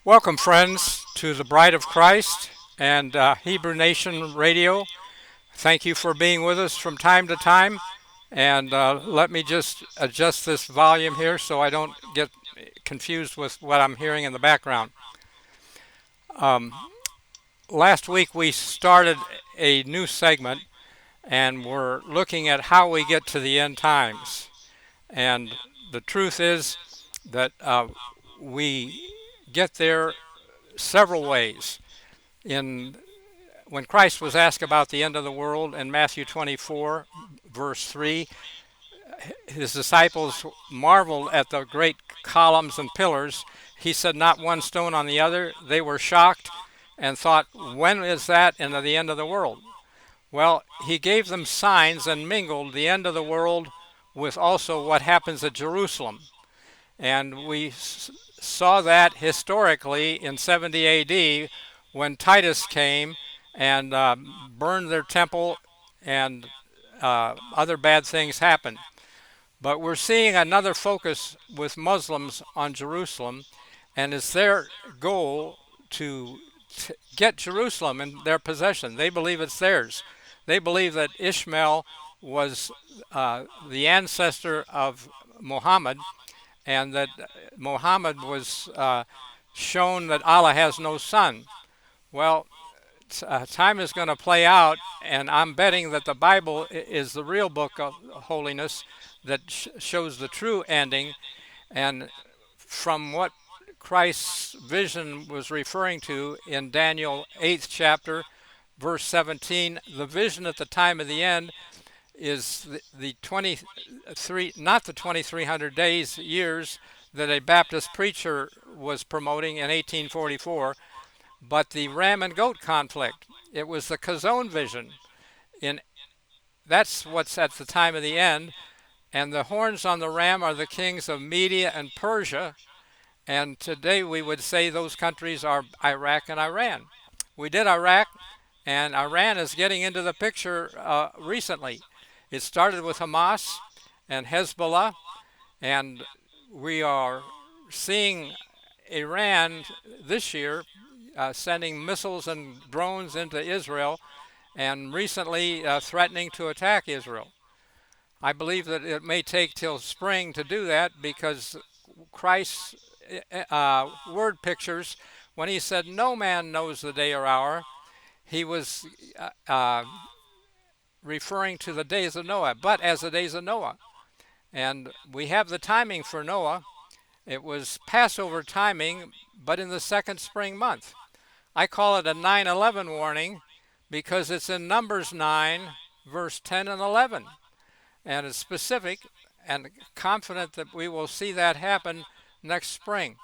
Welcome, friends, to the Bride of Christ and Hebrew Nation Radio. Thank you for being with us from time to time. And let me just adjust this volume here so I don't get confused with what I'm hearing in the background. Um, Last week we started a new segment and we're looking at how we get to the end times. And the truth is that we get there several ways. In When Christ was asked about the end of the world in Matthew 24, verse 3, his disciples marveled at the great columns and pillars. He said, "Not one stone on the other." They were shocked and thought, when is that in the end of the world? Well, he gave them signs and mingled the end of the world with also what happens at Jerusalem. And we saw that historically in 70 AD when Titus came and burned their temple and other bad things happened. But we're seeing another focus with Muslims on Jerusalem, and it's their goal to get Jerusalem in their possession. They believe it's theirs. They believe that Ishmael was the ancestor of Muhammad, and that Muhammad was shown that Allah has no son. Well, time is going to play out, and I'm betting that the Bible is the real book of holiness that shows the true ending. And from what Christ's vision was referring to in Daniel 8th chapter, verse 17, the vision at the time of the end is the 23, not the 2300 years that a Baptist preacher was promoting in 1844, but the ram and goat conflict. It was the Kazone vision. In That's what's at the time of the end. And the horns on the ram are the kings of Media and Persia. And today we would say those countries are Iraq and Iran. We did Iraq, and Iran is getting into the picture recently. It started with Hamas and Hezbollah, and we are seeing Iran this year sending missiles and drones into Israel, and recently threatening to attack Israel. I believe that it may take till spring to do that because Christ's word pictures, when he said, "No man knows the day or hour," he was referring to the days of Noah, but as the days of Noah. And we have the timing for Noah. It was Passover timing, but in the second spring month. I call it a 9/11 warning because it's in Numbers 9, verse 10 and 11. And it's specific and confident that we will see that happen next spring.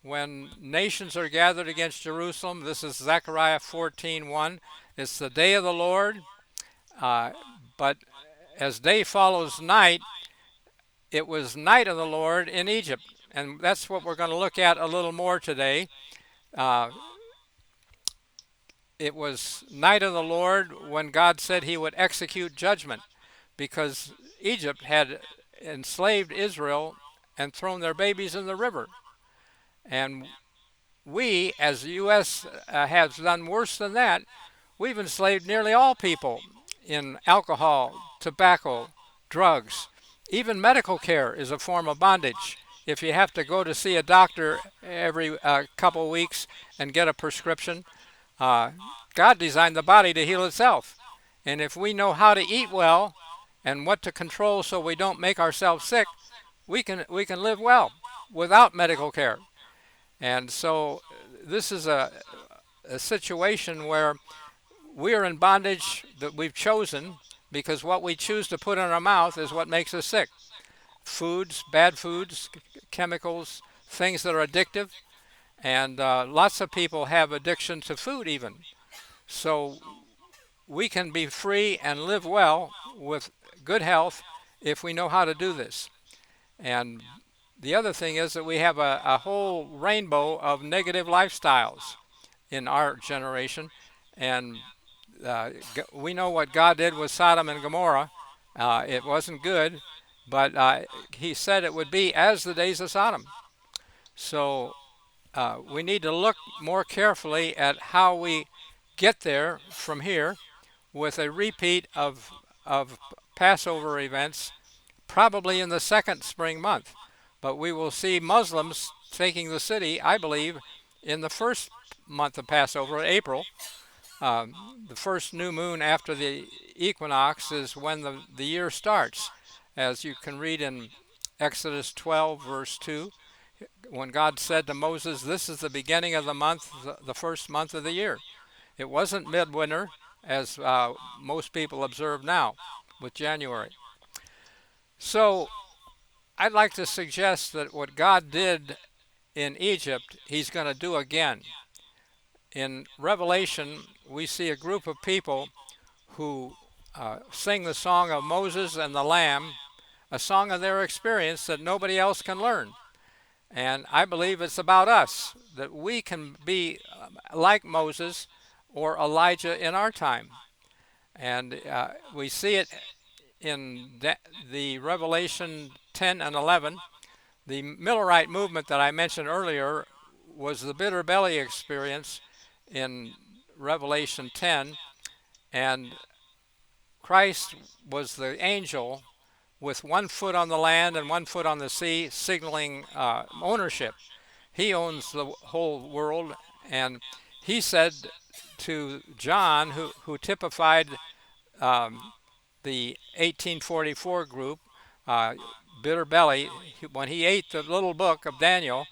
When nations are gathered against Jerusalem, this is Zechariah 14:1. It's the day of the Lord, but as day follows night, it was night of the Lord in Egypt. And that's what we're going to look at a little more today. Uh, it was night of the Lord when God said he would execute judgment because Egypt had enslaved Israel and thrown their babies in the river. And we, as the U.S., has done worse than that. We've enslaved nearly all people in alcohol, tobacco, drugs. Even medical care is a form of bondage. If you have to go to see a doctor every couple of weeks and get a prescription, God designed the body to heal itself. And if we know how to eat well and what to control so we don't make ourselves sick, we can live well without medical care. And so this is a situation where we are in bondage that we've chosen because what we choose to put in our mouth is what makes us sick. Foods, bad foods, chemicals, things that are addictive, and lots of people have addiction to food even. So we can be free and live well with good health if we know how to do this. And the other thing is that we have a whole rainbow of negative lifestyles in our generation, and we know what God did with Sodom and Gomorrah. It wasn't good, but he said it would be as the days of Sodom. So we need to look more carefully at how we get there from here with a repeat of Passover events, probably in the second spring month. But we will see Muslims taking the city, I believe, in the first month of Passover, April. The first new moon after the equinox is when the year starts, as you can read in Exodus 12, verse 2, when God said to Moses, "This is the beginning of the month, the first month of the year." It wasn't midwinter, as most people observe now with January. So I'd like to suggest that what God did in Egypt, He's going to do again. In Revelation, we see a group of people who sing the song of Moses and the Lamb, a song of their experience that nobody else can learn. And I believe it's about us, that we can be like Moses or Elijah in our time. And we see it in the Revelation 10 and 11. The Millerite movement that I mentioned earlier was the bitter belly experience in Revelation 10, and Christ was the angel with one foot on the land and one foot on the sea, signaling ownership. He owns the whole world, and he said to John, who typified um, the 1844 group, uh, Bitter Belly, when he ate the little book of Daniel,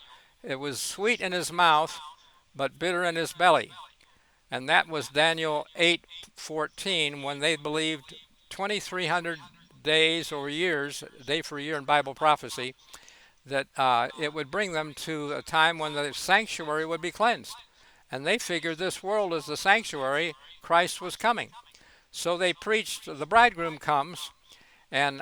it was sweet in his mouth, but bitter in his belly. And that was Daniel 8:14, when they believed 2,300 days or years, day for year in Bible prophecy, that it would bring them to a time when the sanctuary would be cleansed. And they figured this world is the sanctuary, Christ was coming. So they preached, the bridegroom comes, and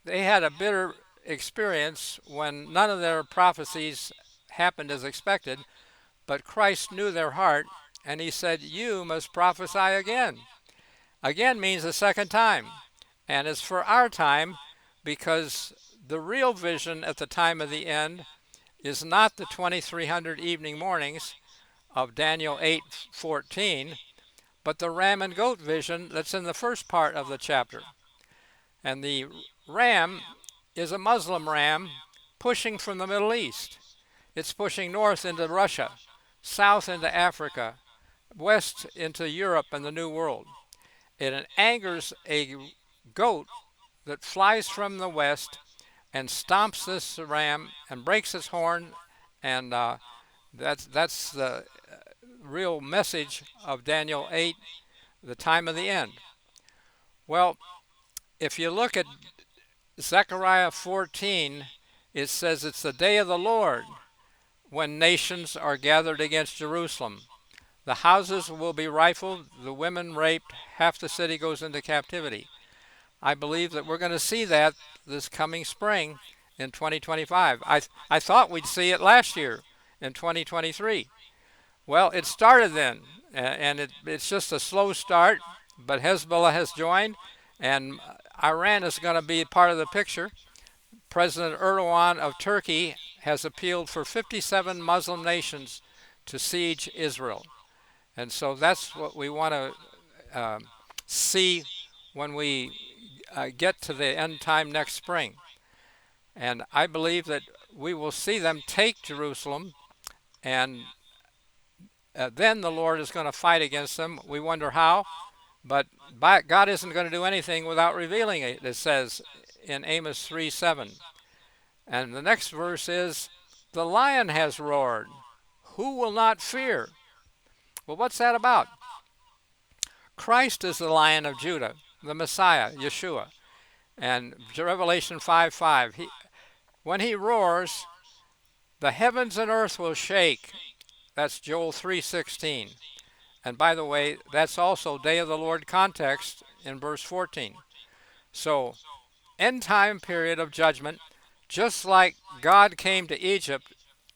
they had a bitter experience when none of their prophecies happened as expected, but Christ knew their heart, and he said, "You must prophesy again." Again means a second time. And it's for our time, because the real vision at the time of the end is not the 2,300 evening mornings of Daniel 8:14, but the ram and goat vision that's in the first part of the chapter. And the ram is a Muslim ram pushing from the Middle East. It's pushing north into Russia, south into Africa, west into Europe and the New World. It angers a goat that flies from the west and stomps this ram and breaks its horn, and that's the real message of Daniel 8, the time of the end. Well, if you look at Zechariah 14, it says it's the day of the Lord when nations are gathered against Jerusalem. The houses will be rifled, the women raped, half the city goes into captivity. I believe that we're going to see that this coming spring in 2025. I thought we'd see it last year in 2023. Well, it started then, and it's just a slow start, but Hezbollah has joined, and Iran is going to be part of the picture. President Erdogan of Turkey has appealed for 57 Muslim nations to siege Israel. And so that's what we want to see when we get to the end time next spring. And I believe that we will see them take Jerusalem, and then the Lord is going to fight against them. We wonder how, but God isn't going to do anything without revealing it, it says in Amos 3:7. And the next verse is, "The lion has roared. Who will not fear?" Well, what's that about? Christ is the Lion of Judah, the Messiah, Yeshua. And Revelation 5:5, when he roars, the heavens and earth will shake. That's Joel 3:16. And by the way, that's also Day of the Lord context in verse 14. So, end time period of judgment, just like God came to Egypt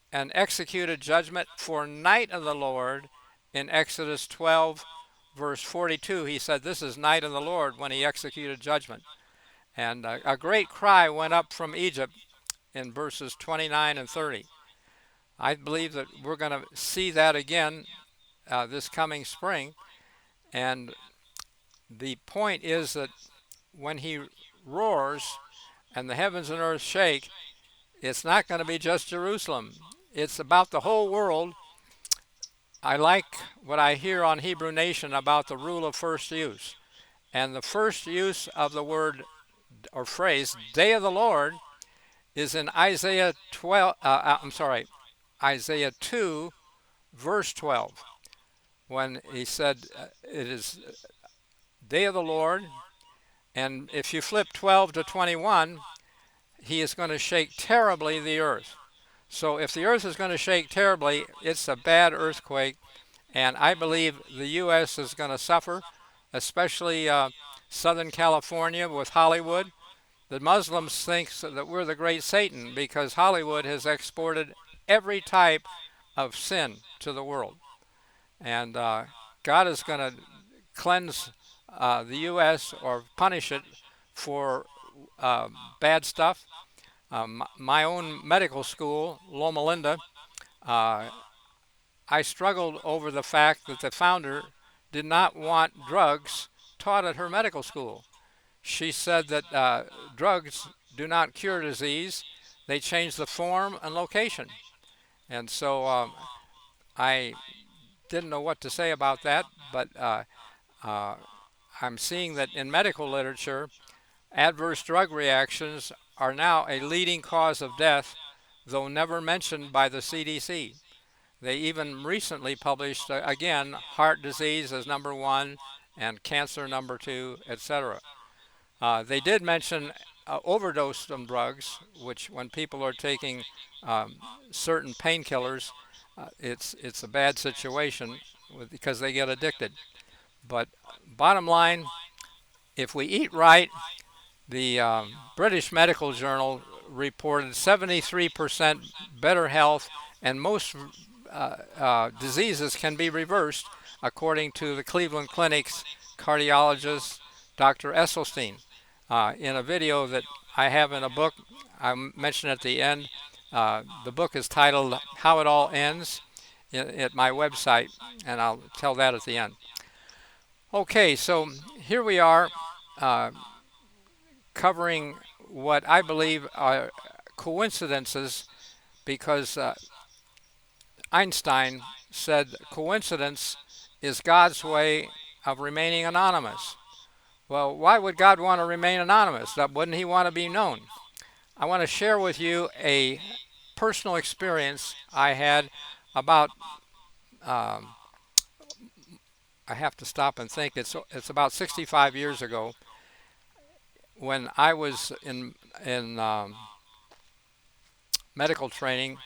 and executed judgment for night of the Lord in Exodus 12, verse 42. He said, "This is night of the Lord," when he executed judgment. And a great cry went up from Egypt in verses 29 and 30. I believe that we're going to see that again this coming spring. And the point is that when he roars and the heavens and earth shake, it's not going to be just Jerusalem. It's about the whole world. I like what I hear on Hebrew Nation about the rule of first use. And the first use of the word or phrase, day of the Lord, is in Isaiah 12, I'm sorry, Isaiah 2, verse 12, when he said, it is day of the Lord. And if you flip 12 to 21, he is going to shake terribly the earth. So if the earth is going to shake terribly, it's a bad earthquake. And I believe the U.S. is going to suffer, especially Southern California with Hollywood. The Muslims think that we're the great Satan because Hollywood has exported every type of sin to the world. And God is going to cleanse the U.S. or punish it for bad stuff. My own medical school, Loma Linda, uh, I struggled over the fact that the founder did not want drugs taught at her medical school. She said that drugs do not cure disease, they change the form and location. And so I didn't know what to say about that, but uh, I'm seeing that in medical literature, adverse drug reactions are now a leading cause of death, though never mentioned by the CDC. They even recently published, again, heart disease as number one and cancer number two, etc. They did mention overdose on drugs, which when people are taking um, certain painkillers, it's a bad situation because they get addicted. But bottom line, if we eat right, the British Medical Journal reported 73% better health, and most diseases can be reversed, according to the Cleveland Clinic's cardiologist, Dr. Esselstyn. In a video that I have in a book, I mentioned at the end, the book is titled How It All Ends at my website, and I'll tell that at the end. Okay, so here we are uh, covering what I believe are coincidences because Einstein said coincidence is God's way of remaining anonymous. Well, why would God want to remain anonymous? Wouldn't he want to be known? I want to share with you a personal experience I had about, um, I have to stop and think, it's about 65 years ago when I was in medical training.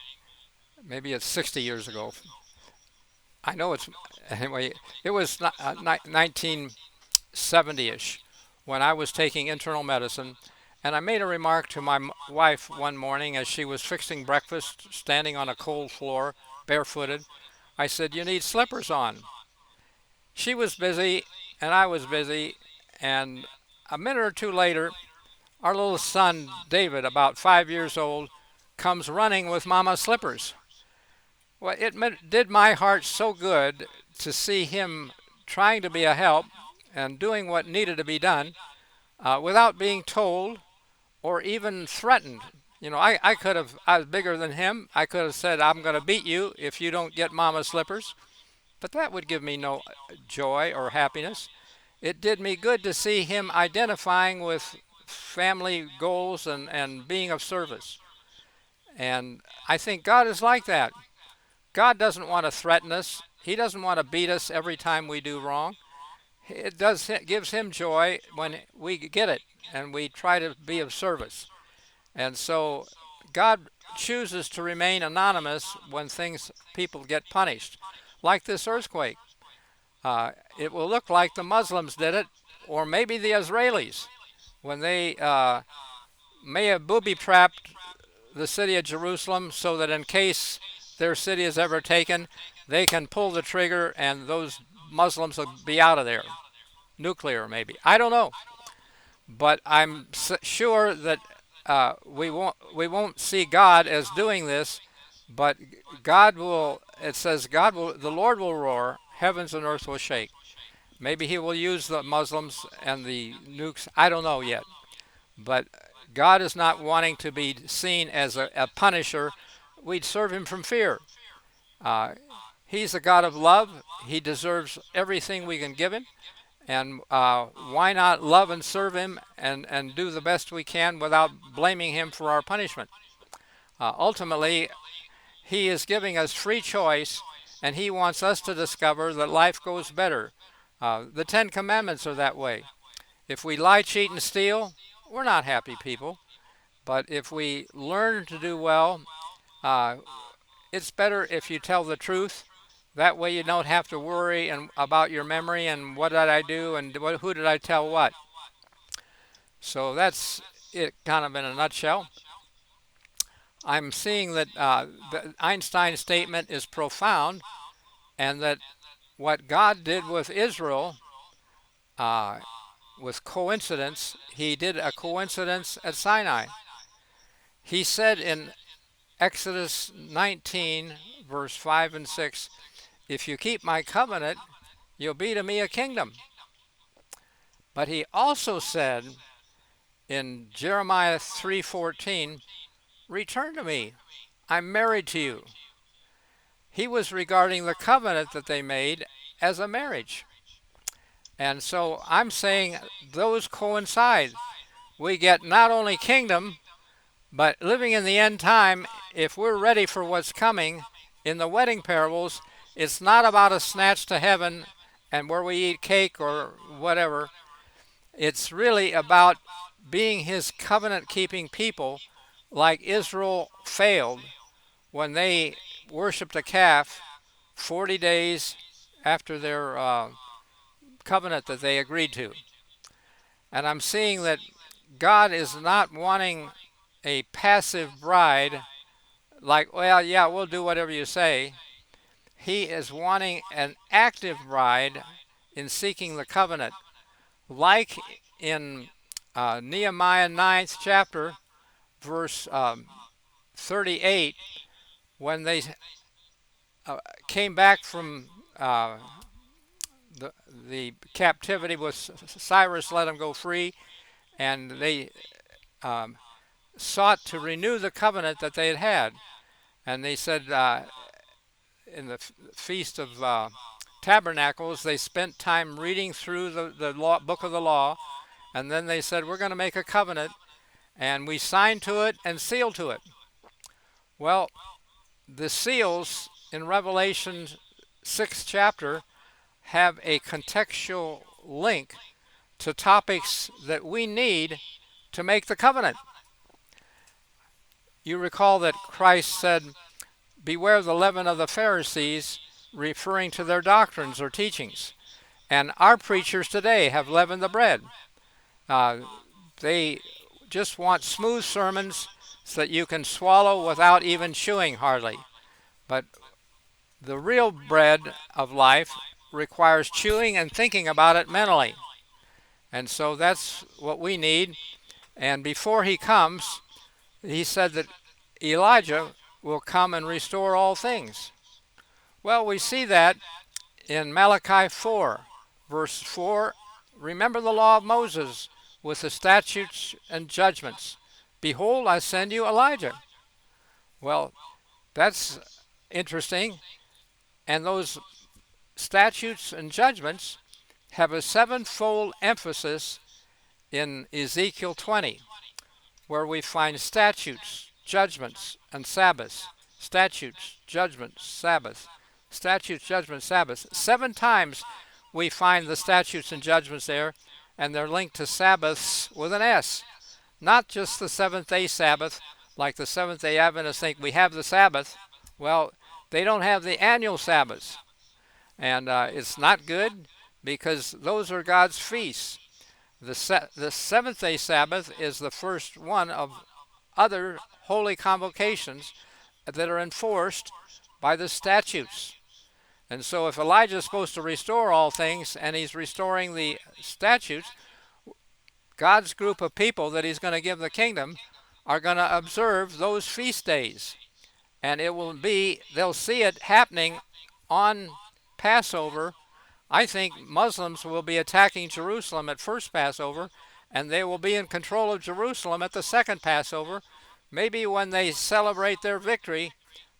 Maybe it's 60 years ago. I know it's, anyway, it was 1970-ish when I was taking internal medicine. And I made a remark to my wife one morning as she was fixing breakfast, standing on a cold floor, barefooted. I said, "You need slippers on." She was busy, and I was busy. And a minute or two later, our little son, David, about 5 years old, comes running with Mama's slippers. Well, did my heart so good to see him trying to be a help and doing what needed to be done without being told or even threatened. You know, I could have, I was bigger than him. I could have said, "I'm going to beat you if you don't get Mama's slippers." But that would give me no joy or happiness. It did me good to see him identifying with family goals and being of service. And I think God is like that. God doesn't want to threaten us. He doesn't want to beat us every time we do wrong. It gives him joy when we get it and we try to be of service. And so God chooses to remain anonymous when people get punished, like this earthquake. It will look like the Muslims did it, or maybe the Israelis, when they may have booby-trapped the city of Jerusalem so that in case their city is ever taken, they can pull the trigger and those Muslims will be out of there. Nuclear, maybe. I don't know. But I'm sure that we won't see God as doing this, But God will, it says, God will, the Lord will roar, heavens and earth will shake. Maybe he will use the Muslims and the nukes. I don't know yet. But God is not wanting to be seen as a punisher. We'd serve him from fear. Uh, he's a God of love. He deserves everything we can give him. And why not love and serve him and do the best we can without blaming him for our punishment? Ultimately, he is giving us free choice, and he wants us to discover that life goes better. The Ten Commandments are that way. If we lie, cheat, and steal, we're not happy people. But if we learn to do well, uh, it's better if you tell the truth. That way you don't have to worry about your memory and what did I do and who did I tell what. So that's it kind of in a nutshell. I'm seeing that the Einstein statement is profound and that what God did with Israel uh, was coincidence. He did a coincidence at Sinai. He said in Exodus 19, verse 5 and 6, if you keep my covenant, you'll be to me a kingdom. But he also said in Jeremiah 3:14, return to me. I'm married to you. He was regarding the covenant that they made as a marriage. And so I'm saying those coincide. We get not only kingdom, but living in the end time, if we're ready for what's coming in the wedding parables, it's not about a snatch to heaven and where we eat cake or whatever. It's really about being his covenant keeping people, like Israel failed when they worshiped a calf 40 days after their covenant that they agreed to. And I'm seeing that God is not wanting a passive bride, like, well, yeah, we'll do whatever you say. He is wanting an active bride in seeking the covenant, like in Nehemiah 9th chapter, verse 38, when they uh, came back from the, the captivity with Cyrus, let them go free, and they um, sought to renew the covenant that they had had. And they said in the Feast of Tabernacles, they spent time reading through the law, book of the law, and then they said, we're going to make a covenant, and we signed to it and sealed to it. Well, the seals in Revelation 6th chapter have a contextual link to topics that we need to make the covenant. You recall that Christ said, beware the leaven of the Pharisees, referring to their doctrines or teachings. And our preachers today have leavened the bread. Uh, they just want smooth sermons so that you can swallow without even chewing hardly. But the real bread of life requires chewing and thinking about it mentally. And so that's what we need. And before he comes, he said that Elijah will come and restore all things. Well, we see that in Malachi 4, verse 4. Remember the law of Moses with the statutes and judgments. Behold, I send you Elijah. Well, that's interesting. And those statutes and judgments have a sevenfold emphasis in Ezekiel 20, where we find statutes, judgments, and Sabbaths. Statutes, judgments, Sabbath. Statutes, judgments, Sabbath. 7 times we find the statutes and judgments there, and they're linked to Sabbaths with an S. Not just the seventh day Sabbath, like the Seventh day Adventists think we have the Sabbath. Well, they don't have the annual Sabbaths. And it's not good because those are God's feasts. The seventh day Sabbath is the first one of other holy convocations that are enforced by the statutes. And so if Elijah is supposed to restore all things and he's restoring the statutes, God's group of people that he's going to give the kingdom are going to observe those feast days. and they'll see it happening on Passover. I think Muslims will be attacking Jerusalem at first Passover, and they will be in control of Jerusalem at the second Passover, maybe when they celebrate their victory.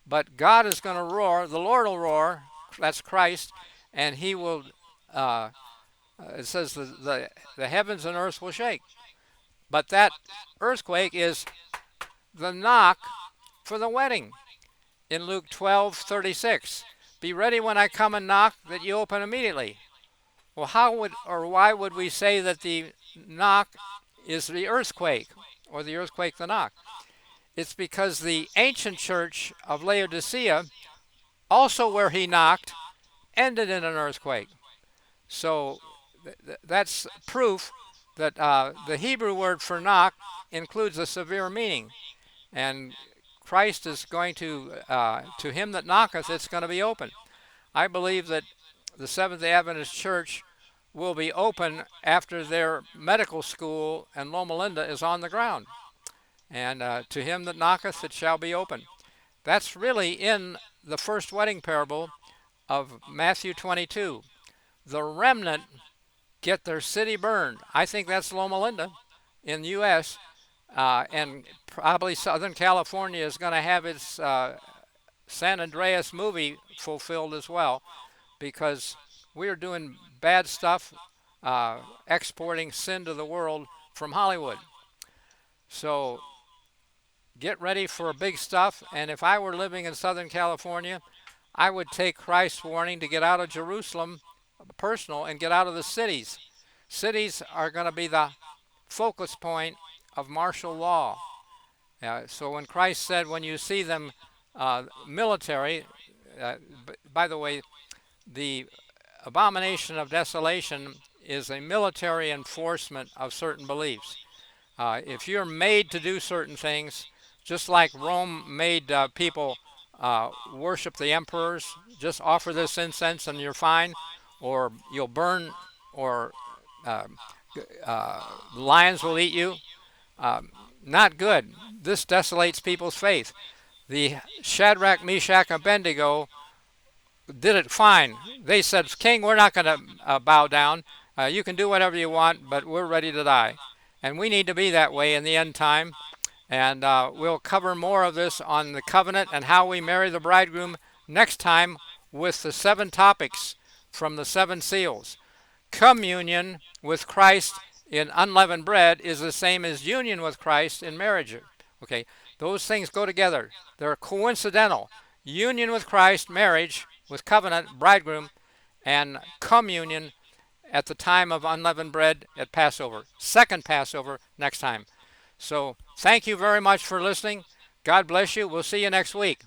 But God is going to roar, the Lord will roar, that's Christ, and he will, uh, it says the heavens and earth will shake. But that earthquake is the knock for the wedding in Luke 12:36. Be ready when I come and knock that you open immediately. Well, how would or why would we say that the knock is the earthquake or the earthquake the knock? It's because the ancient church of Laodicea, also where he knocked, ended in an earthquake. So that's proof that the Hebrew word for knock includes a severe meaning. And Christ is going to him that knocketh, it's going to be open. I believe that the Seventh-day Adventist Church will be open after their medical school in Loma Linda is on the ground. And to him that knocketh, it shall be open. That's really in the first wedding parable of Matthew 22. The remnant get their city burned. I think that's Loma Linda in the U.S., and probably Southern California is going to have its San Andreas movie fulfilled as well, because we are doing bad stuff, exporting sin to the world from Hollywood. So get ready for big stuff. And if I were living in Southern California, I would take Christ's warning to get out of Jerusalem, personal, and get out of the cities. Cities are going to be the focus point of martial law. So when Christ said, when you see them military, by the way, the abomination of desolation is a military enforcement of certain beliefs. If you're made to do certain things, just like Rome made people worship the emperors, just offer this incense and you're fine, or you'll burn, or uh, lions will eat you. Not good. This desolates people's faith. The Shadrach, Meshach, and Abednego did it fine. They said, King, we're not going to bow down. You can do whatever you want, but we're ready to die. And we need to be that way in the end time. And we'll cover more of this on the covenant and how we marry the bridegroom next time with the 7 topics from the 7 seals. Communion with Christ in unleavened bread is the same as union with Christ in marriage. Okay, those things go together. They're coincidental. Union with Christ, marriage with covenant, bridegroom, and communion at the time of unleavened bread at Passover. Second Passover next time. So thank you very much for listening. God bless you. We'll see you next week.